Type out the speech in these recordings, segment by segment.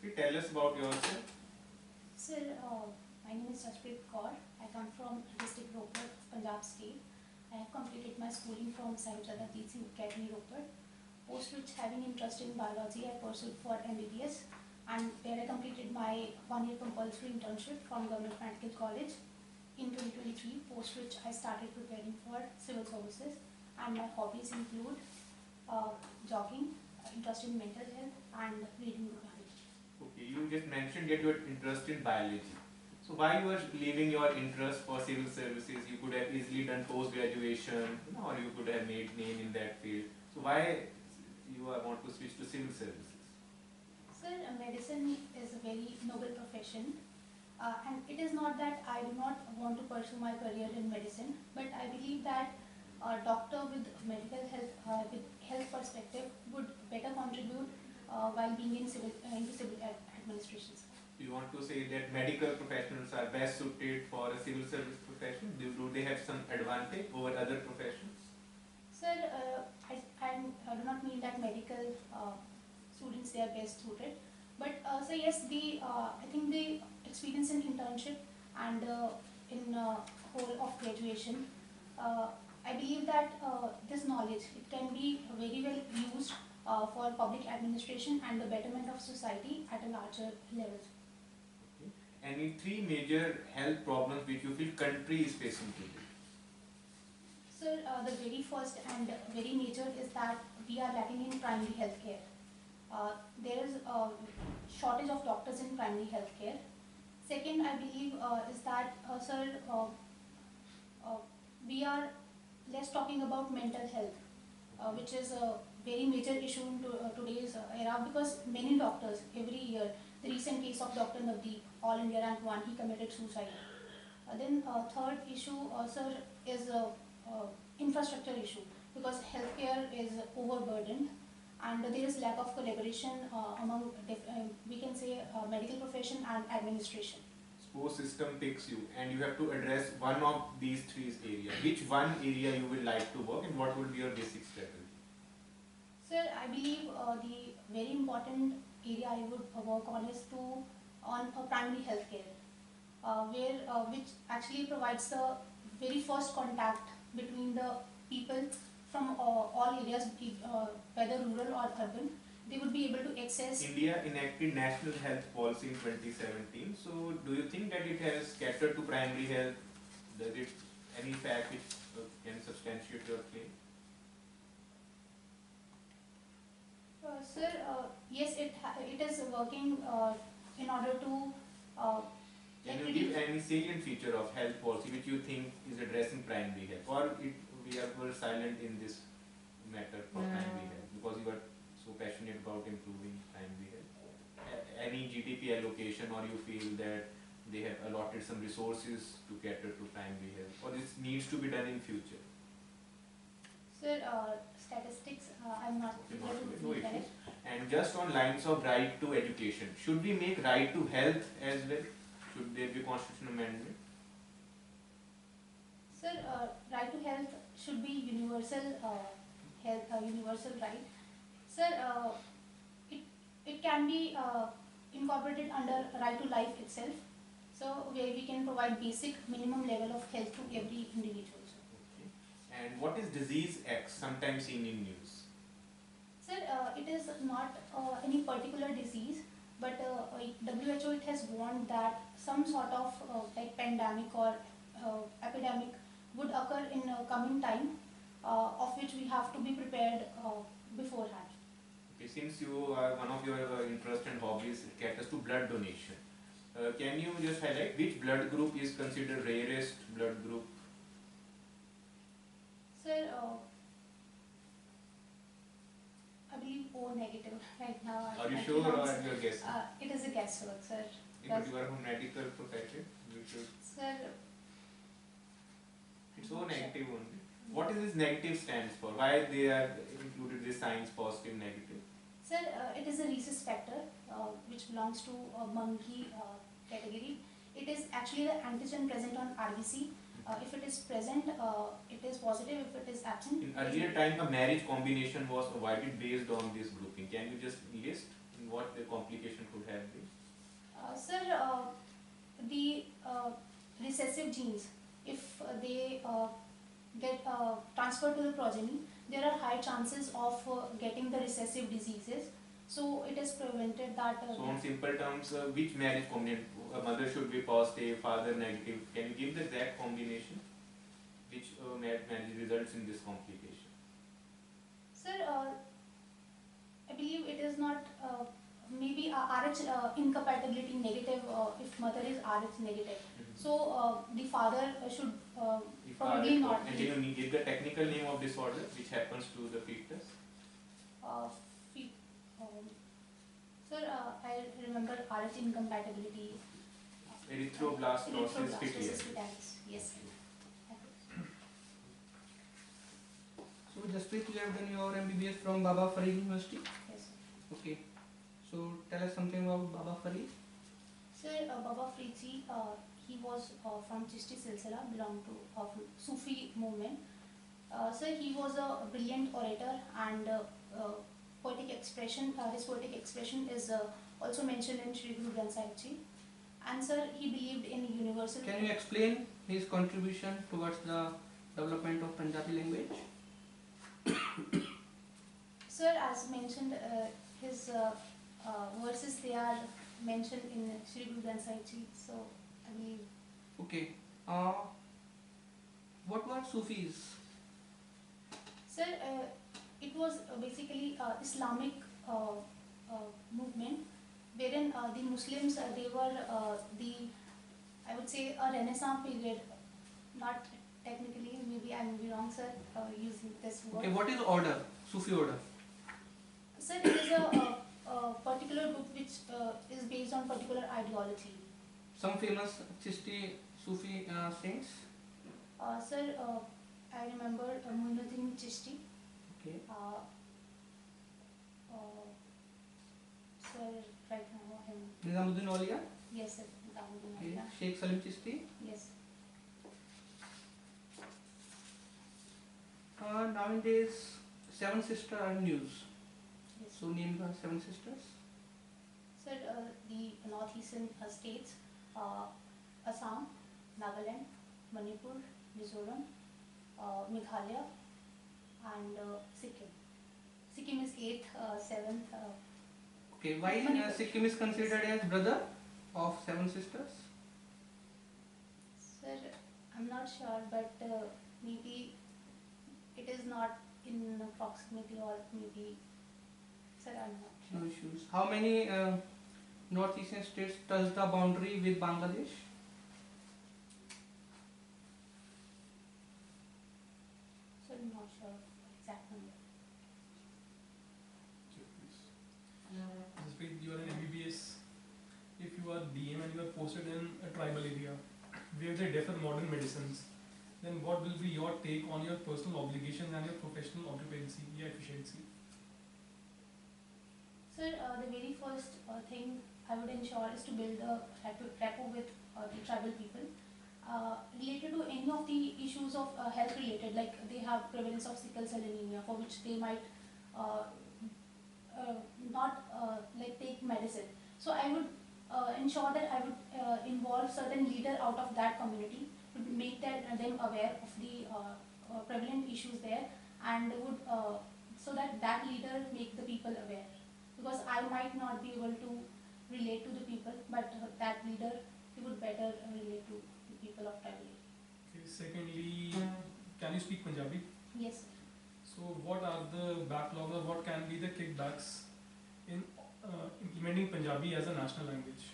Okay, tell us about yourself. Sir, my name is Jaspreet Kaur. I come from district Ropar, Punjab state. I have completed my schooling from Sahibzada Teaching Academy Ropar. Post which, having interest in biology, I pursued for MBBS, and there I completed my 1-year compulsory internship from Government Medical College in 2023. Post which, I started preparing for civil services, and my hobbies include jogging, interest in mental health, and reading Gurukul. Okay, you just mentioned that you are interested in biology. So why you are leaving your interest for civil services? You could have easily done post-graduation, or you could have made name in that field. So why you want to switch to civil services? Sir, medicine is a very noble profession, and it is not that I do not want to pursue my career in medicine, but I believe that a doctor with medical health, with health perspective would better contribute while being in into civil administrations. You want to say that medical professionals are best suited for a civil service profession? Do they have some advantage over other professions? Sir, I do not mean that medical students they are best suited, but so yes, I think the experience in internship and in whole of graduation, I believe that this knowledge it can be very well used for public administration and the betterment of society at a larger level. Okay. Any three major health problems which you feel country is facing today? Sir, the very first and very major is that we are lacking in primary health care. There is a shortage of doctors in primary health care. Second, I believe, is that, sir, we are less talking about mental health, which is a very major issue in today's era, because many doctors every year, the recent case of Dr. Navdeep, All India rank 1, he committed suicide. Then third issue, sir, is infrastructure issue, because healthcare is overburdened and there is lack of collaboration among we can say medical profession and administration. Suppose system picks you and you have to address one of these three areas. Which one area you would like to work and what would be your basic strategy? Sir, I believe the very important area I would work on is on primary health care, which actually provides the very first contact between the people from all areas, whether rural or urban. They would be able to access. India enacted National Health Policy in 2017. So, do you think that it has catered to primary health? Does it any fact which can substantiate your claim? Sir, yes, it is working in order to. Can you give any salient feature of health policy which you think is addressing primary health, or we were silent in this matter for primary health because you are so passionate about improving primary health? Any GDP allocation, or you feel that they have allotted some resources to cater to primary health, or this needs to be done in future? Sir, statistics, I'm not able to no correct. And just on lines of right to education, should we make right to health as well? Should there be constitutional amendment? Sir, right to health should be universal health, universal right. Sir, it can be incorporated under right to life itself. So where we can provide basic minimum level of health to every individual. Okay. And what is disease X, sometimes seen in news? Sir, it is not any particular disease, but WHO it has warned that some sort of like pandemic or epidemic would occur in coming time, of which we have to be prepared beforehand. Okay, since you are one of your interest and hobbies caters to blood donation, can you just highlight which blood group is considered rarest blood group? Sir, I believe O negative right now. Are you sure or are you a guess? It is a guesswork, sir. But you are from medical profession. Sir, it's O negative only. What is this negative stands for? Why they are included this signs positive, negative? Sir, it is a rhesus factor which belongs to a monkey category. It is actually the antigen present on RBC. If it is present, it is positive. If it is absent, in earlier time, a marriage combination was avoided based on this grouping. Can you just list and what the complication could have been? Sir, the recessive genes, if they get transferred to the progeny, there are high chances of getting the recessive diseases. So it is prevented that. So in simple terms, which marriage combination? A mother should be positive, father negative. Can you give the exact combination? Which marriage results in this complication? Sir, I believe it is not maybe RH incompatibility negative if mother is RH negative. So the father should probably not. And can you give the technical name of disorder which happens to the fetus? Fe- Sir, I remember RH incompatibility. Erythroblastosis fetalis. Yes. So Jaspreet, you have done your MBBS from Baba Farid University? Yes. Okay. So tell us something about Baba Farid. Sir, Baba Farid ji, he was from Chishti Silsila, belonged to Sufi movement. Sir, he was a brilliant orator and poetic expression. His poetic expression is also mentioned in Sri Guru Granth Sahib ji. And sir, he believed in universal. Can you explain his contribution towards the development of Punjabi language? Sir, as mentioned, his verses, they are mentioned in Sri Guru Granth Sahib ji. So I believe. Okay. What were Sufis? Sir, it was basically Islamic movement, wherein the Muslims they were I would say a Renaissance period, not technically, maybe I may be wrong, sir, using this word. Okay, what is order? Sufi order? Sir, it is a particular book which is based on particular ideology. Some famous Chishti Sufi saints? Sir, I remember Muinuddin Chishti. Okay. Sir, right now him. Nizamuddin Auliya? Yes, sir. Nizamuddin Okay. Auliya. Sheikh Salim Chishti? Yes. Nowadays, seven sisters are news. Yes. So name the seven sisters. Sir, the northeastern states, Assam, Nagaland, Manipur, Mizoram, Meghalaya, and Sikkim. Sikkim is 8th, 7th. Okay, why Sikkim is considered as brother of seven sisters? Sir, I'm not sure, but maybe it is not in proximity, or maybe, sir, I'm not sure. No issues. How many northeastern states touch the boundary with Bangladesh? Sir, I'm not sure exact number. Jaspreet, you are an MBBS. If you are DM and you are posted in a tribal area where they differ modern medicines, then what will be your take on your personal obligations and your professional occupancy, your efficiency? Sir, the very first thing I would ensure is to build a rapport with the tribal people. Related to any of the issues of health related, like they have prevalence of sickle cell anemia, for which they might not like take medicine. So I would ensure that I would involve certain leader out of that community to make them aware of the prevalent issues there, and would so that that leader make the people aware, because I might not be able to relate to the people, but that leader, he would better relate to the people of tribal area. Okay. Secondly, can you speak Punjabi? Yes, sir. So what are the backlogs or what can be the kickbacks in implementing Punjabi as a national language?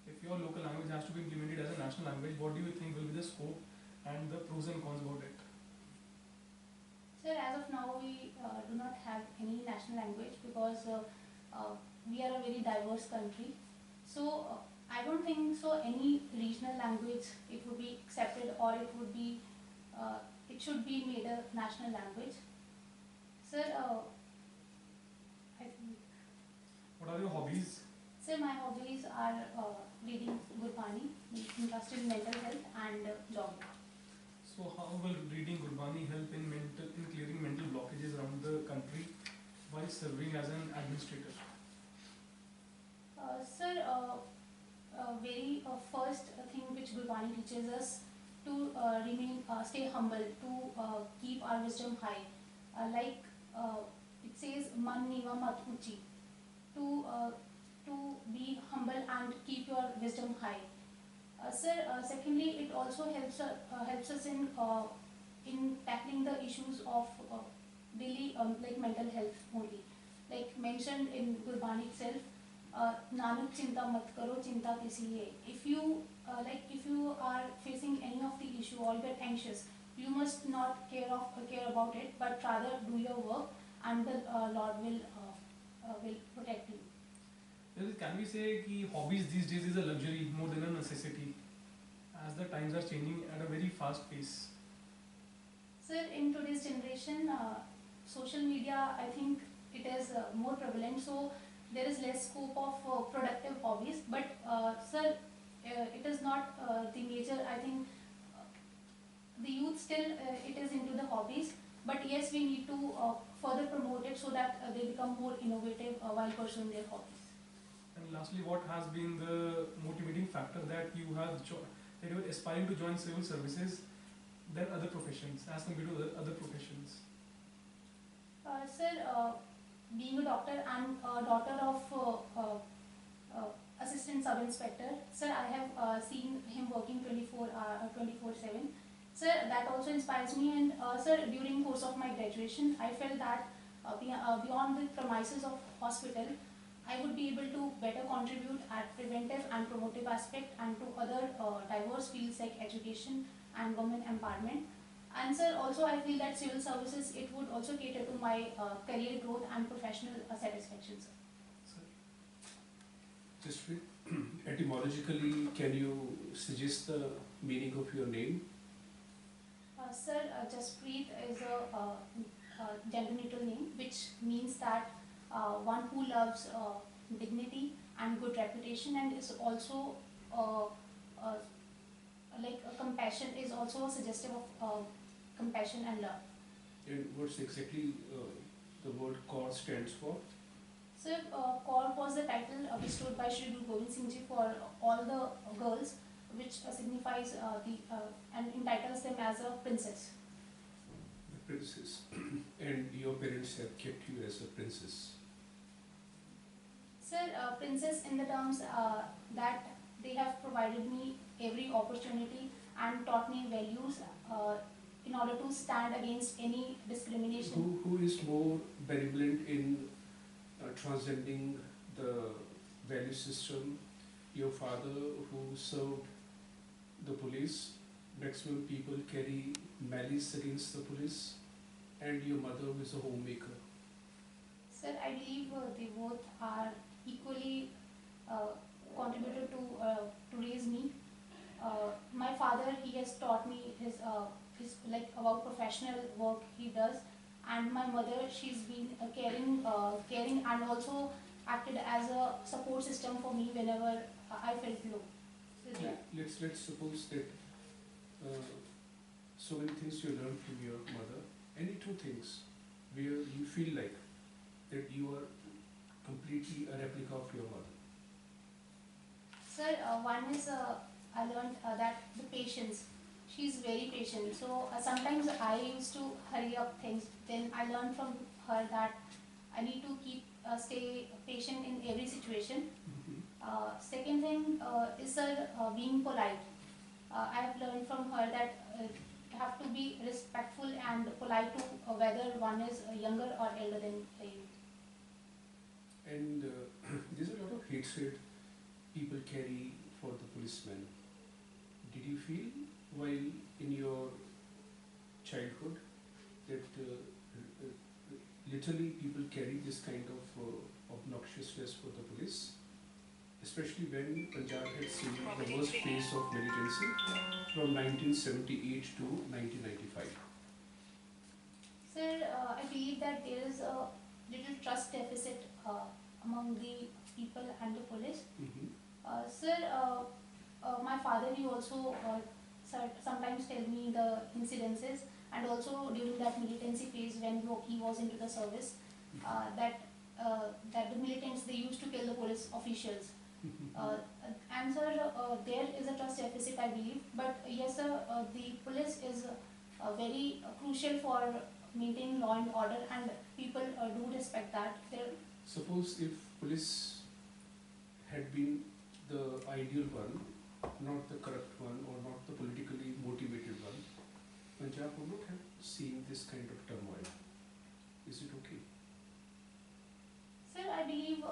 If your local language has to be implemented as a national language, what do you think will be the scope and the pros and cons about it? Sir, as of now, we do not have any national language, because we are a very diverse country. So I don't think so any regional language it would be accepted, or it would be it should be made a national language. Sir, I think. What are your hobbies? Sir, my hobbies are reading Gurbani, interested in mental health, and jogging. So how will reading Gurbani help in clearing mental blockages around the country while serving as an administrator? Sir, very first thing which Gurbani teaches us to stay humble, to keep our wisdom high. Like it says, man niva mat uchi, to be humble and keep your wisdom high. Sir, secondly, it also helps us in tackling the issues of daily like mental health only. Like mentioned in Gurbani itself, Nanuk chinta mat karo, chinta kisi liye. If you if you are facing any of the issue or get anxious, you must not care about it, but rather do your work, and the Lord will protect you. Can we say that hobbies these days is a luxury more than a necessity, as the times are changing at a very fast pace? Sir, in today's generation, social media, I think it is more prevalent, so there is less scope of productive hobbies. But sir, it is not the major. I think the youth still it is into the hobbies. But yes, we need to further promote it so that they become more innovative while pursuing their hobbies. And lastly, what has been the motivating factor that you were aspiring to join civil services than other professions, as compared to other professions? Sir, being a doctor and a daughter of assistant sub inspector, sir, I have seen him working 24/7. Sir, that also inspires me. And sir, during course of my graduation, I felt that beyond the premises of hospital, I would be able to better contribute at preventive and promotive aspect and to other diverse fields like education and women empowerment. And sir, also I feel that civil services, it would also cater to my career growth and professional satisfaction, sir. Jaspreet, etymologically, can you suggest the meaning of your name? Sir, Jaspreet is a gender neutral name, which means that one who loves dignity and good reputation, and is also like a compassion, is also suggestive of compassion and love. And what's exactly the word Kaur stands for? So, Kaur was the title bestowed by Shri Guru Gobind Singh Ji for all the girls, which signifies and entitles them as a princess. The princess. And your parents have kept you as a princess. Sir, princess in the terms that they have provided me every opportunity and taught me values in order to stand against any discrimination. Who is more benevolent in transcending the value system? Your father, who served the police, maximum people carry malice against the police, and your mother, who is a homemaker? Sir, I believe they both are equally contributed to raise me. My father, he has taught me his like about professional work he does, and my mother, she's been caring and also acted as a support system for me whenever I felt low. So, yeah. Let's suppose that so many things you learned from your mother. Any two things where you feel like that you are completely a replica of your mother? Sir, one is I learned that the patience. She's very patient. So sometimes I used to hurry up things. Then I learned from her that I need to stay patient in every situation. Second thing is being polite. I have learned from her that you have to be respectful and polite to whether one is younger or elder than you. And there's a lot of hatred people carry for the policemen. Did you feel while in your childhood that literally people carry this kind of obnoxiousness for the police? Especially when Punjab had seen the worst phase of militancy from 1978 to 1995. Sir, I believe that there is a little trust deficit among the people and the police. Sir, my father, he also sometimes tell me the incidences, and also during that militancy phase when he was into the service, that the militants, they used to kill the police officials. And sir, there is a trust deficit, I believe. But yes, sir, the police is very crucial for maintaining law and order, and people do respect that. There, Suppose if police had been the ideal one, not the corrupt one or not the politically motivated one, Punjab would not have seen this kind of turmoil. Is it okay? sir, I believe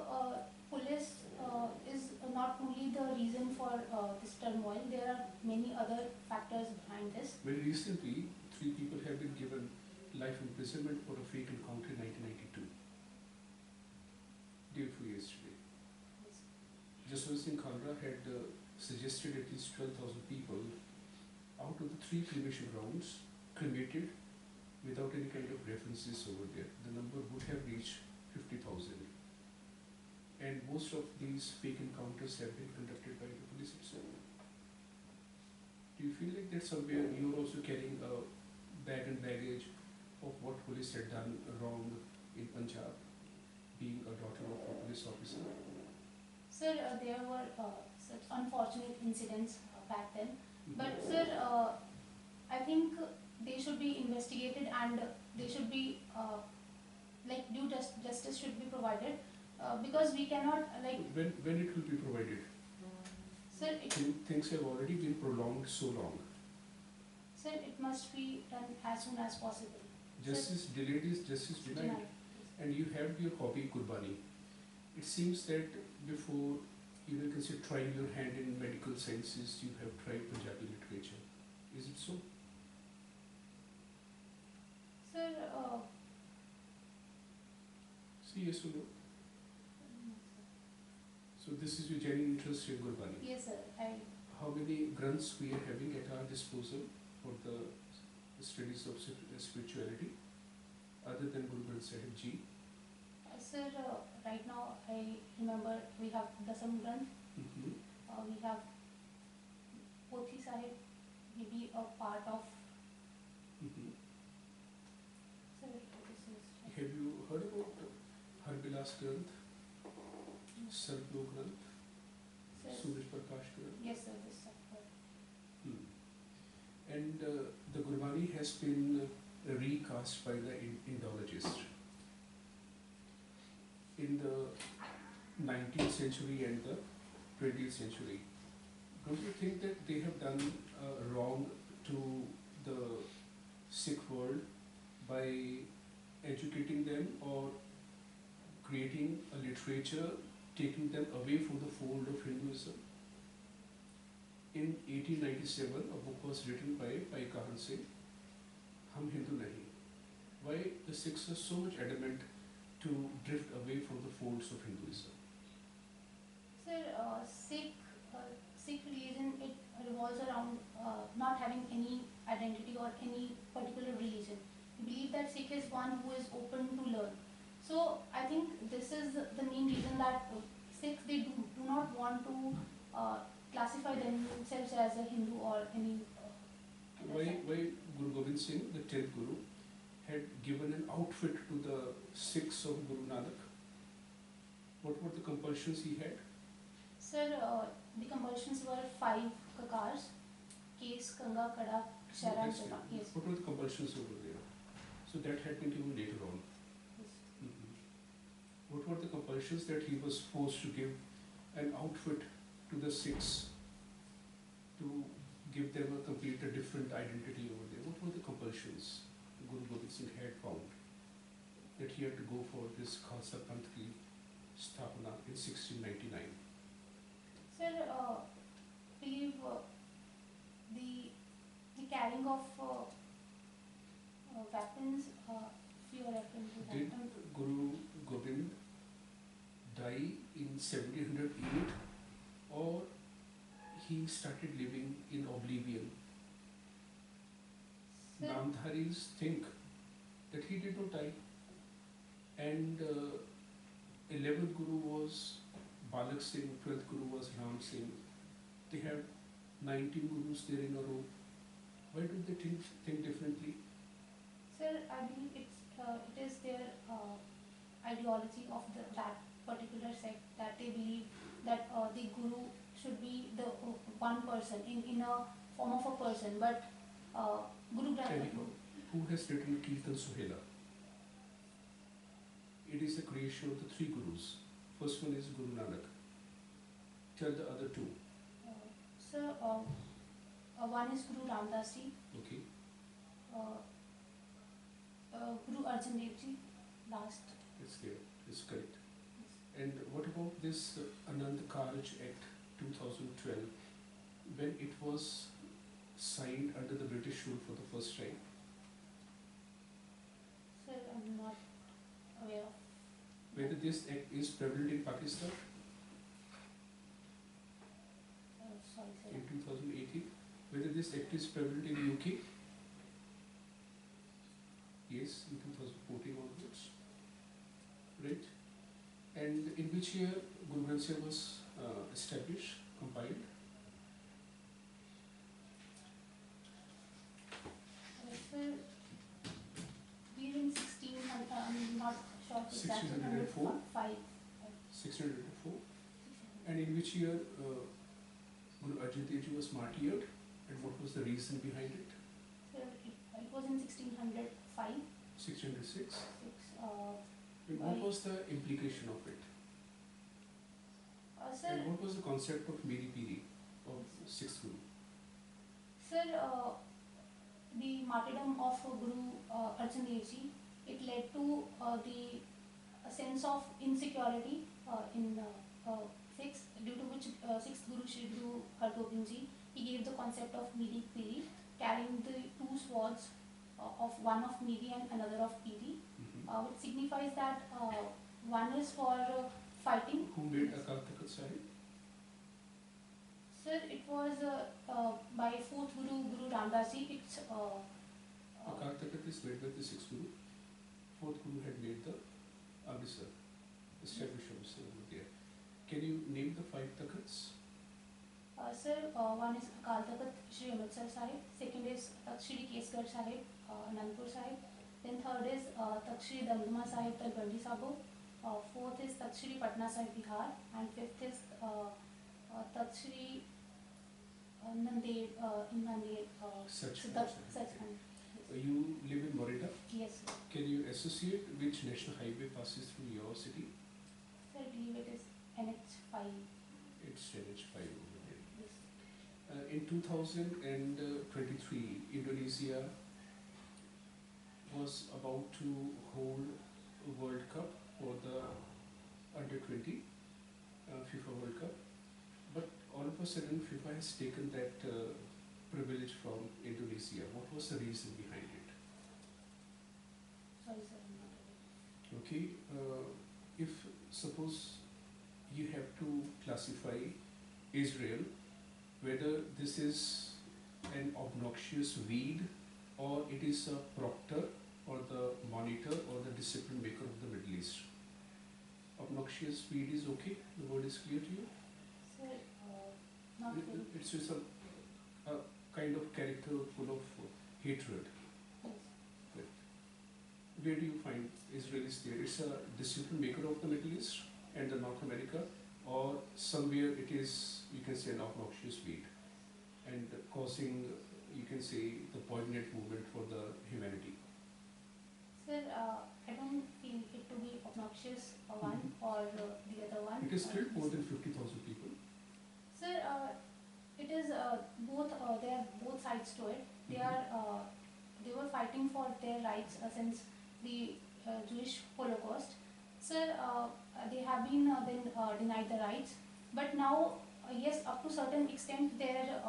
police is not only the reason for this turmoil. There are many other factors behind this. Very recently, 3 people have been given life imprisonment for a fake encounter in 1992. Day before yesterday. Jaspreet Kaur had suggested at least 12,000 people out of the 3 cremation grounds cremated without any kind of references over there. The number would have reached 50,000. And most of these fake encounters have been conducted by the police itself. Do you feel like that somewhere you are also carrying a bag and baggage of what police had done wrong in Punjab, being a daughter of a police officer? Sir, there were such unfortunate incidents back then. Mhm. But sir, I think they should be investigated, and they should be like due justice should be provided, because we cannot When it will be provided? sir, Things have already been prolonged so long. it must be done as soon as possible. Justice delayed is justice denied. Denied. And you have your hobby Kurbani. It seems that before you can say trying your hand in medical sciences, you have tried Punjabi literature. Is it so? Sir, See, yes or no? So this is your genuine interest in Gurbani. yes sir, How many grunts we are having at our disposal for the studies of spirituality, other than Guru Granth Sahib Ji? sir, right now I remember we have Dasam Granth, Mm-hmm. we have Pothi Sahib, maybe a part of. Mm-hmm. Sir, this is. Have you heard about Harbilas Granth, Sarplo Granth, Sir, Suraj Prakash Granth? yes sir, this sir. Hmm. And the Gurbani has been recast by the Indologist. In the 19th century and the 20th century. Don't you think that they have done wrong to the Sikh world by educating them or creating a literature taking them away from the fold of Hinduism? In 1897, a book was written by Kahan Singh, Hum Hindu Nahi. Why the Sikhs are so much adamant to drift away from the folds of Hinduism? Sir, Sikh religion, it revolves around not having any identity or any particular religion. We believe that Sikh is one who is open to learn. So I think this is the main reason that Sikhs, they do not want to classify themselves as a Hindu or any. Why Guru Gobind Singh, the 10th Guru, had given an outfit to the Sikhs of Guru Nanak? What were the compulsions he had? Sir, the compulsions were 5 kakars: Kes, Kanga, Kada, Kshara and Japa. Yes. What were the compulsions over there? So that had been given later on. Yes. Mhm. What were the compulsions that he was forced to give an outfit to the Sikhs to give them a complete different identity over there? What were the compulsions Guru Gobind Singh had found that he had to go for this Khalsa Panth ki sthapana in 1699? Sir, believe the carrying of weapons, if you are referring to Did that. Guru Gobind die in 1708 or he started living in oblivion? Sir, Namdharis think that he did not die, and 11th Guru was Balak Singh, 12th Guru was Ram Singh. They have 19 Gurus there in a row. Why do they think differently? Sir, I believe it is their ideology of that particular sect, that they believe that the guru should be the one person in a form of a person, but Guru Granth. Who has written Kirtan Suhela? It is a creation of the three gurus. First one is Guru Nanak. Tell the other two. Sir, one is Guru Ramdas ji, Okay. Guru Arjan Dev ji, last. It's clear. It's correct. And what about this Anand Karaj Act 2012, when it was signed under the British rule for the first time? Sir, I'm not aware of. Whether this act is prevalent in Pakistan Sorry, sir. in 2018? Whether this act is prevalent in UK? Yes, in 2014 onwards. Right? And in which year Guru Granth Sahib was established, compiled? Sir, we're in 1600, I'm not sure exactly. 1604? 5. 1604. And in which year Guru Arjan Dev Ji was martyred, and what was the reason behind it? Sir, it was in 1605. 1606. And Why? what was the implication of it? Sir, And what was the concept of Meri Piri, of sixth Guru? Sir, the martyrdom of Guru Arjan Dev Ji, it led to the sense of insecurity in Sikhs, due to which sixth Guru Shri Guru Har Gobind Ji, he gave the concept of Meri Piri, carrying the two swords of one of Meri and another of Piri, which signifies that one is for fighting. Who made Akal Takht Sahib? Sir, it was by fourth Guru, Guru Ramdas Ji. It's Akal Takht is made by the sixth Guru. Fourth Guru had made the Amritsar, established Amritsar over there. Can you name the 5 Takhts? Sir, one is Akal Takht Shri Amritsar Sahib, second is Takht Shri Kesgarh Sahib, Anandpur Sahib, then third is Takht Shri Damdama Sahib, Talwandi Sabo, fourth is Takht Shri Patna Sahib, Bihar, and fifth is Takht Shri Nanded, in Nanded, Sachkhand. You live in Morita. Yes, sir. Can you associate which national highway passes through your city? Sir, I believe it is NH5. It's NH5 over there. Yes. In 2023, Indonesia was about to hold a World Cup for the under-20 FIFA World Cup, but all of a sudden FIFA has taken that privilege from Indonesia. What was the reason behind it? Sorry, sir, I'm not aware. Okay, if suppose you have to classify Israel, whether this is an obnoxious weed or it is a proctor or the monitor or the discipline maker of the Middle East. Obnoxious weed is okay? The word is clear to you? Sir, not really. It's just a kind of character full of hatred. Yes. Where do you find Israel is there? It's a discipline maker of the Middle East and the North America, or somewhere it is, you can say, an obnoxious weed and causing, you can say, the poignant movement for the humanity. Sir, I don't feel it to be obnoxious one or the other one. It has killed more than 50,000 people. Sir, it is both. There are both sides to it. They are. They were fighting for their rights since the Jewish Holocaust. Sir, they have been denied the rights. But now, yes, up to certain extent, their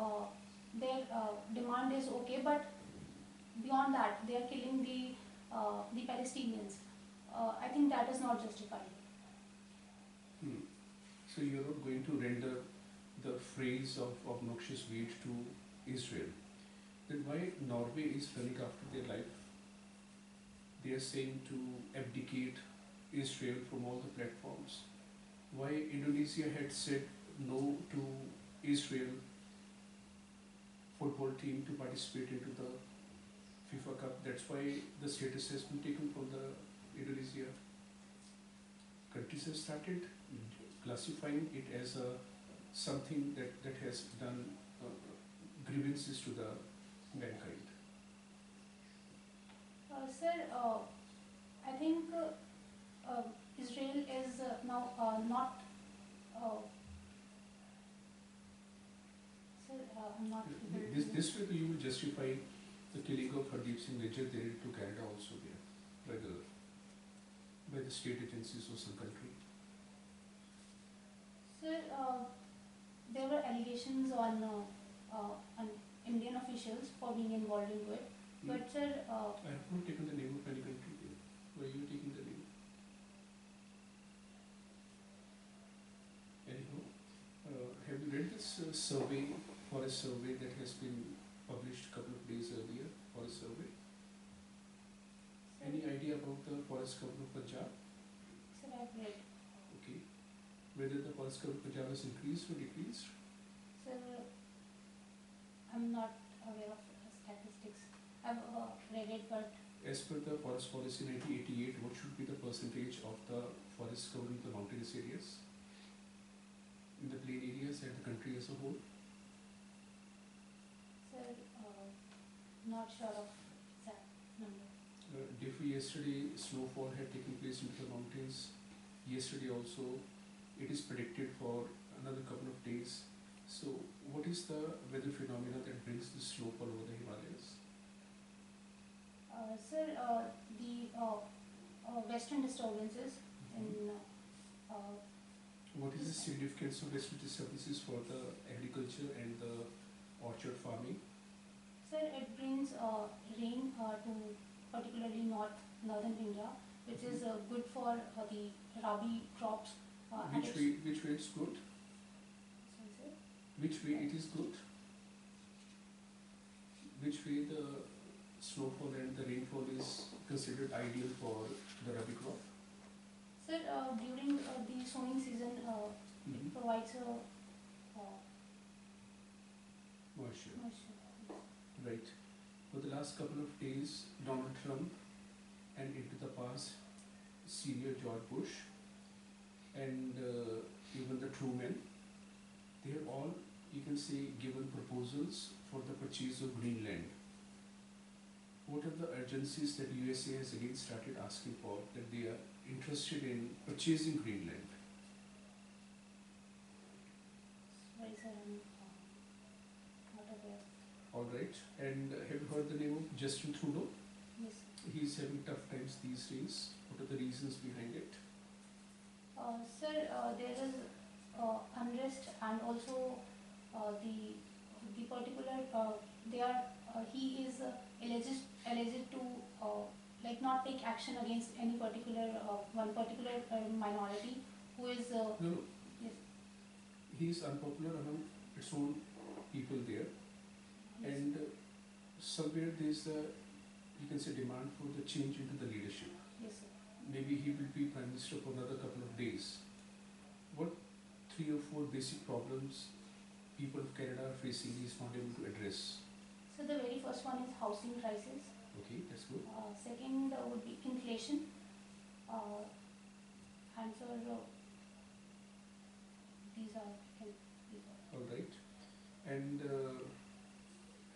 demand is okay. But beyond that, they are killing the Palestinians. I think that is not justified. So you're not going to render the phrase of obnoxious weed to Israel. Then why Norway is running after their life? They are saying to abdicate Israel from all the platforms. Why Indonesia had said no to Israel football team to participate into the FIFA Cup. That's why the status has been taken from the Indonesia. Countries have started classifying it as a something that has done grievances to the mankind? Sir, I think Israel is now not. Sir, I'm not able to. This way you will justify the killing of Hardeep Singh Major there to Canada also there by the state agencies of some country. Sir, there were allegations on Indian officials for being involved in it, but sir, I have not taken the name of any country there. Why are you taking the name? Anyhow, have you read this forest survey that has been published a couple of days earlier? Forest survey. Any idea about the forest cover of Punjab? sir, I've read. Okay. Whether the forest cover of Punjab has increased or decreased? Sir, I'm not aware of statistics. I've read it, but As per the forest policy 1988, what should be the percentage of the forest covering the mountainous areas, in the plain areas and the country as a whole? sir, not sure of that number. Day before yesterday, snowfall had taken place into the mountains. Yesterday also, it is predicted for another couple of days. So, what is the weather phenomena that brings the snowfall over the Himalayas? Sir, the western disturbances in What is the significance of western disturbances for the agriculture and the orchard farming? sir, it brings rain to particularly northern India, which is good for the rabi crops. and Which it's- way it's good? Sorry, sir? Which way it is good? Which way the snowfall and the rainfall is considered ideal for the rabi crop? Sir, during the sowing season, it provides a Moisture. moisture. Right. For the last couple of days, Donald Trump and into the past, senior George Bush and even the Truman, they have all, you can say, given proposals for the purchase of Greenland. What are the urgencies that USA has again started asking for, that they are interested in purchasing Greenland? Sorry, sir, I'm not aware. All right. And have you heard the name of Justin Trudeau? Yes. He's having tough times these days. What are the reasons behind it? Sir, there is unrest and also the particular they are he is alleged to like not take action against any particular one particular minority who is No, no. yes, He is unpopular among its own people there. yes. And somewhere there is a, you can say, demand for the change into the leadership. Yes, sir. Maybe he will be Prime Minister for another couple of days. What 3 or 4 basic problems people of Canada are facing he is not able to address? So the very first one is housing crisis. Okay, that's good. Second would be inflation. And so these are All right. And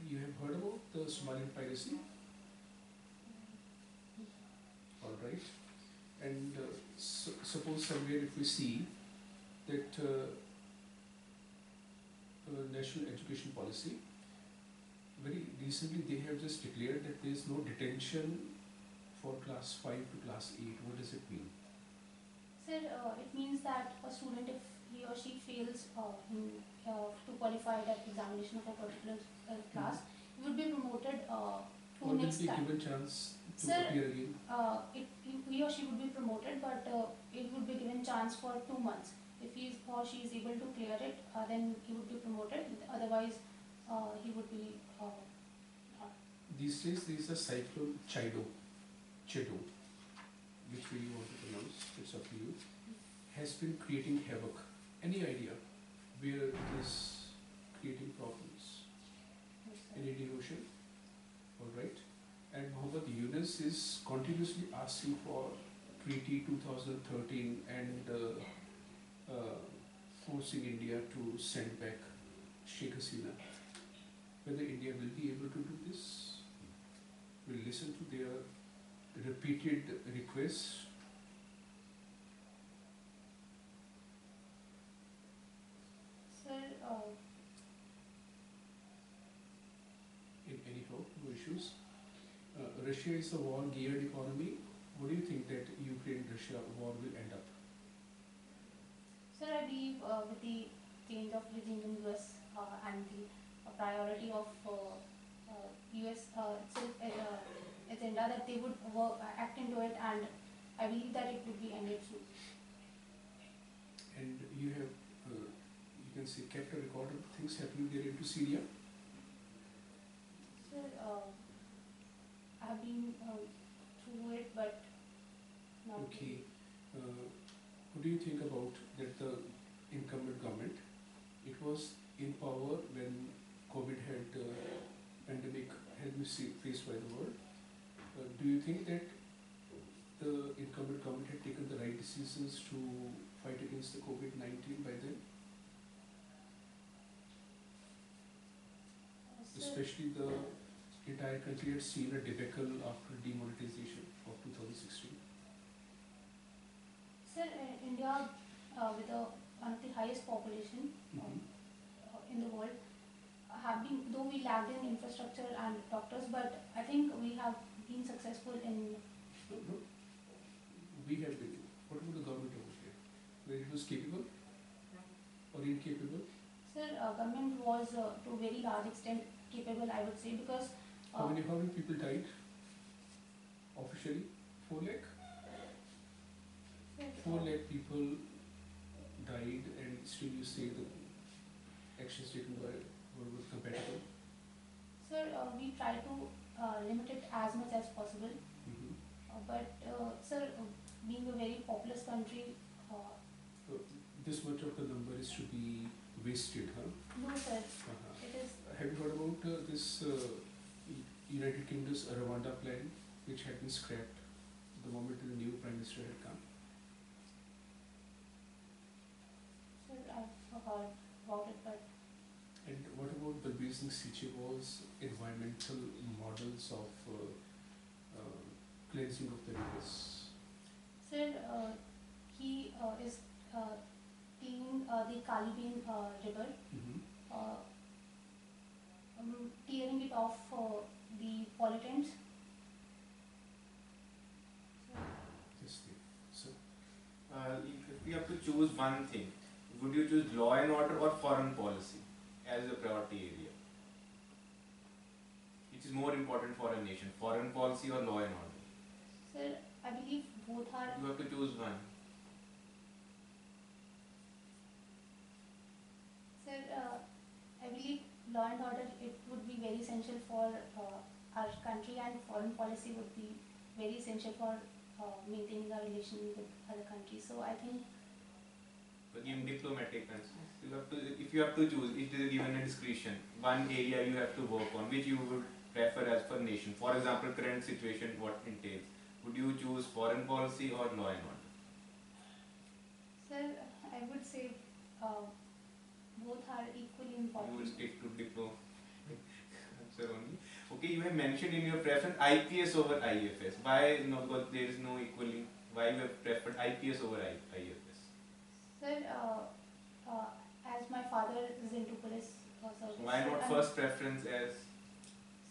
you have heard about the Somalian piracy? All right. And suppose somewhere if we see that national education policy, very recently they have just declared that there is no detention for class 5 to class 8. What does it mean? Sir, it means that a student, if he or she fails to qualify that examination of a particular class, he would be promoted Or to will next be time. given chance to Sir, appear again? He or she would be promoted, but it would be given chance for 2 months. If he or she is able to clear it, then he would be promoted. Otherwise, he would be These days there is a cyclone Chido, which way you want to pronounce, it's up to you, has been creating havoc. Any idea where it is creating problems? In Indian Ocean? Alright. And Mohammed Yunus is continuously asking for Treaty 2013 and forcing India to send back Sheikh Hasina. Whether India will be able to do this, will listen to their repeated requests. Sir, Anyhow, no issues. Russia is a war-geared economy. What do you think that Ukraine-Russia war will end up? sir, I believe with the change of regime in US and the priority of US agenda, that they would act into it, and I believe that it would be ended soon. And you have, you can say, kept a record of things happening there into Syria. Sir, I have been through it, but not. Okay. What do you think about that the incumbent government? It was in power when COVID had pandemic had been faced by the world. Do you think that the incumbent government had taken the right decisions to fight against the COVID-19 by then? Sir, Especially the entire country had seen a debacle after demonetization of 2016. sir, India, with one of the highest population in the world, have been, though we lagged in infrastructure and doctors, but I think we have been successful in. No, we have been. What about the government over here? Where it was capable or incapable? Sir, government was to a very large extent capable, I would say, because How many people died? Officially, 4 lakh? 4 lakh people died, and still you say the actions taken by were compatible. Sir, we try to limit it as much as possible. But sir, being a very populous country, This much of the number is to be wasted, huh? no sir, Uh-huh. it is. Have you heard about this United Kingdom's Rwanda plan, which had been scrapped the moment the new Prime Minister had come? Sir, I've heard about it, but And what about Balbir Singh Sicheval's environmental models of cleansing of the rivers? sir, he is cleaning the Kalibin river, tearing it off the pollutants. Yes, so If you have to choose one thing, would you choose law and order or foreign policy as a priority area? Which is more important for a nation, foreign policy or law and order? Sir, I believe both are. You have to choose one. Sir, I believe law and order, it would be very essential for our country, and foreign policy would be very essential for maintaining our relation with other countries. So I think. But in diplomatic concerns, you have to, if you have to choose, it is given a discretion, one area you have to work on, which you would prefer as per nation. For example, current situation, what entails. Would you choose foreign policy or law and order? Sir, I would say both are equally important. You will stick to diplomatic answer only. Okay, you have mentioned in your preference IPS over IFS. Why? No, because there is no equaling. Why you have preferred IPS over IFS? Sir, as my father is into police service. So why not first preference as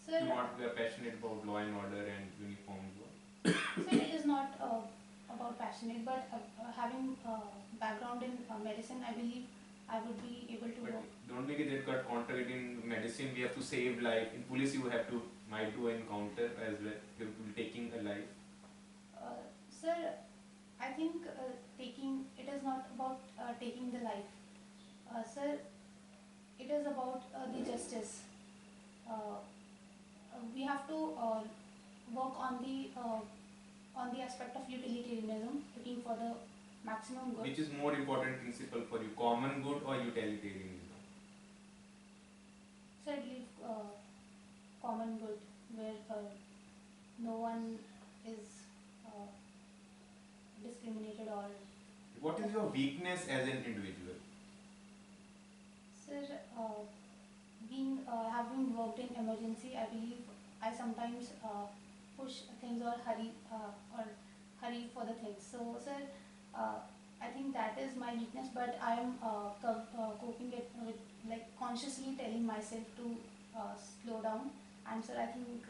Sir, you want we are passionate about law and order and uniform law? Sir, it is not about passionate, but having background in medicine, I believe I would be able to But work. don't make it that contradicting in medicine. We have to save life. In police, you have to might do encounter as well. You have to be taking a life. Sir, I think it is not about taking the life. Sir, it is about the justice. We have to work on the aspect of utilitarianism, looking for the maximum good. Which is more important principle for you, common good or utilitarianism? So I believe common good, where no one is discriminated or. What is your weakness as an individual? Sir, having worked in emergency, I believe I sometimes push things or hurry for the things. So, sir, I think that is my weakness, but I am coping it with like consciously telling myself to slow down. And sir, I think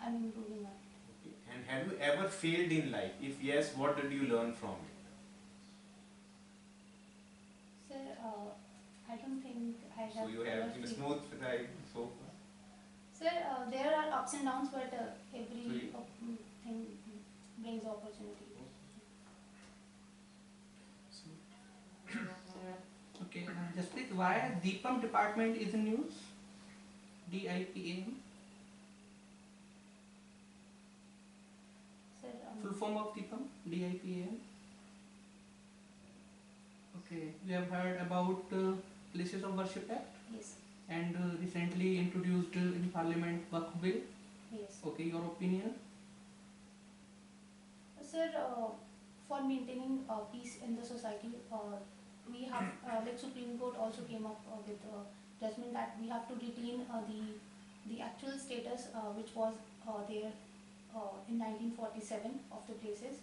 I'm improving on it. Okay. And have you ever failed in life? If yes, what did you learn from it? Sir, I don't think I have. So you have been a smooth ride so far. Sir, there are ups and downs, but every So thing brings opportunity. Okay, Jaspreet, why Deepam department is in news? DIPAM, Sir, full form of Deepam, DIPAM. Okay, we have heard about Places of Worship Act yes, and recently introduced in Parliament Waqf Bill. yes. Okay, your opinion? Sir, for maintaining peace in the society, we have, like Supreme Court also came up with a judgment that we have to retain the actual status which was there in 1947 of the places.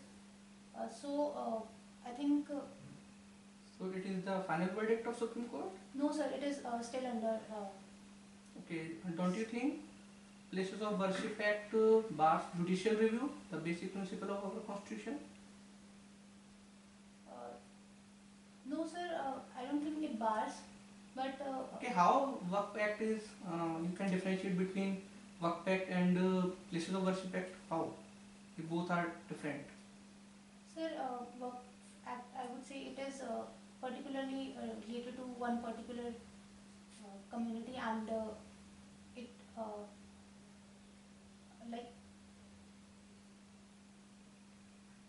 I think, So it is the final verdict of Supreme Court? no sir, it is still under, Okay, and don't you think Places of Worship Act bars judicial review, the basic principle of our constitution? no sir, I don't think it bars, but Okay, how Waqf Act is, you can differentiate between Waqf Act and Places of Worship Act, how? If both are different. sir, Work Act, I would say it is particularly related to one particular community, and it like,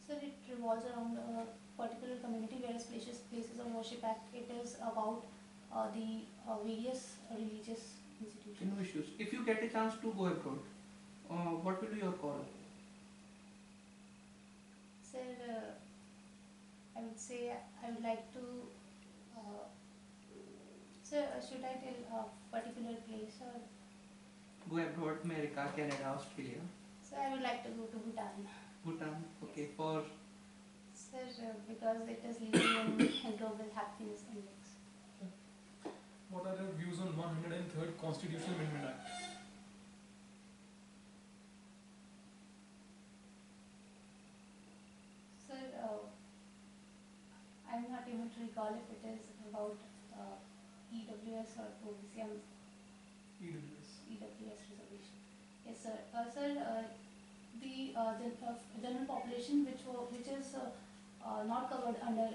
sir, it revolves around a particular community, whereas Places of Worship Act, it is about the various religious institutions. No issues. If you get a chance to go abroad, what will be your call? Sir, I would say I would like to, sir, should I tell a particular place, or? Go abroad, America, Canada, Australia, So I would like to go to Bhutan. Bhutan. Okay, for Sir, because it is leading in global happiness index. What are your views on 103rd Constitutional Amendment Act? Sir, I'm not able to recall if it is about EWS or OBC, EWS. EWS reservation. Yes, sir. Sir, the general population which is not covered under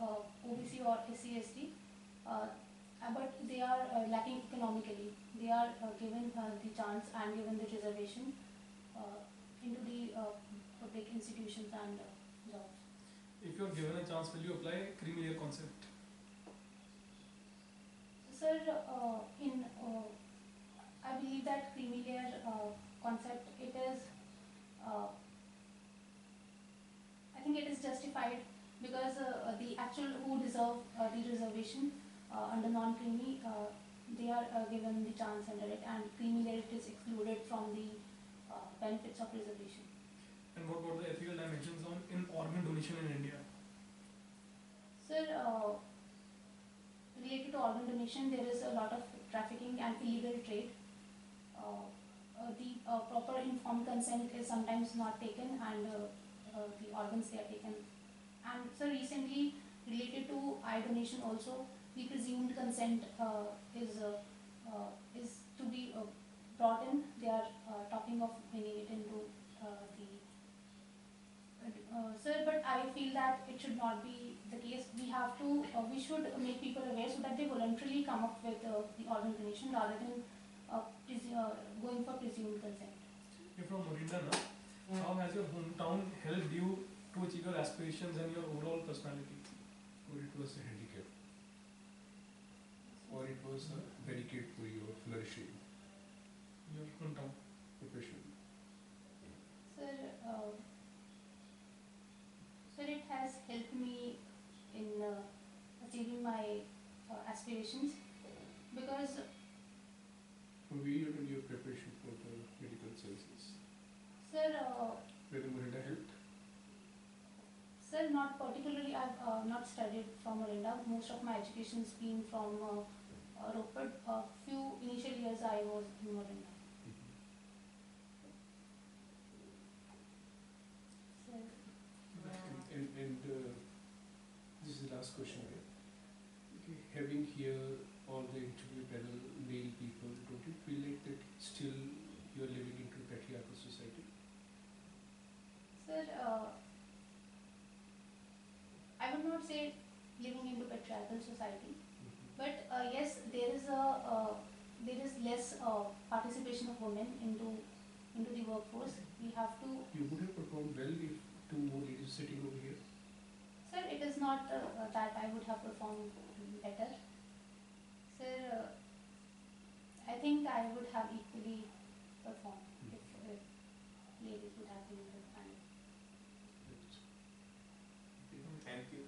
OBC or SC/ST, but they are lacking economically. They are given the chance and given the reservation into the public institutions and jobs. If you are given a chance, will you apply creamy layer concept? Sir, I believe that creamy layer concept, it is, I think it is justified because the actual who deserve the reservation under non-creamy, they are given the chance under it, and creamy layer it is excluded from the benefits of reservation. And what about the ethical dimensions in organ donation in India? Sir, related to organ donation, there is a lot of trafficking and illegal trade. The proper informed consent is sometimes not taken, and the organs they are taken. And so recently, related to eye donation also, the presumed consent is to be brought in. They are talking of bringing it into sir, but I feel that it should not be the case. We should make people aware so that they voluntarily come up with the organ donation rather than going for presumed consent. You're from Morinda, no? How has your hometown helped you to achieve your aspirations and your overall personality? Or it was a handicap, or it was a barricade for your flourishing Your hometown. profession. Sir, it has helped me in achieving my aspirations, Were you in your preparation for the medical sciences? Sir, Whether Morinda helped? sir, not particularly. I've not studied from Morinda. Most of my education's been from Roped. Few initial years I was in Morinda. Sir, And this is the last question here. Okay, having here all the interview panel male people, don't you feel like that still you're living into patriarchal society? sir, I would not say living into patriarchal society, but yes, there is less participation of women into the workforce. We have to. You would have performed well if two more ladies sitting over here. Sir, it is not that I would have performed better. Sir, I think I would have equally performed if ladies would have been in the panel. Thank you.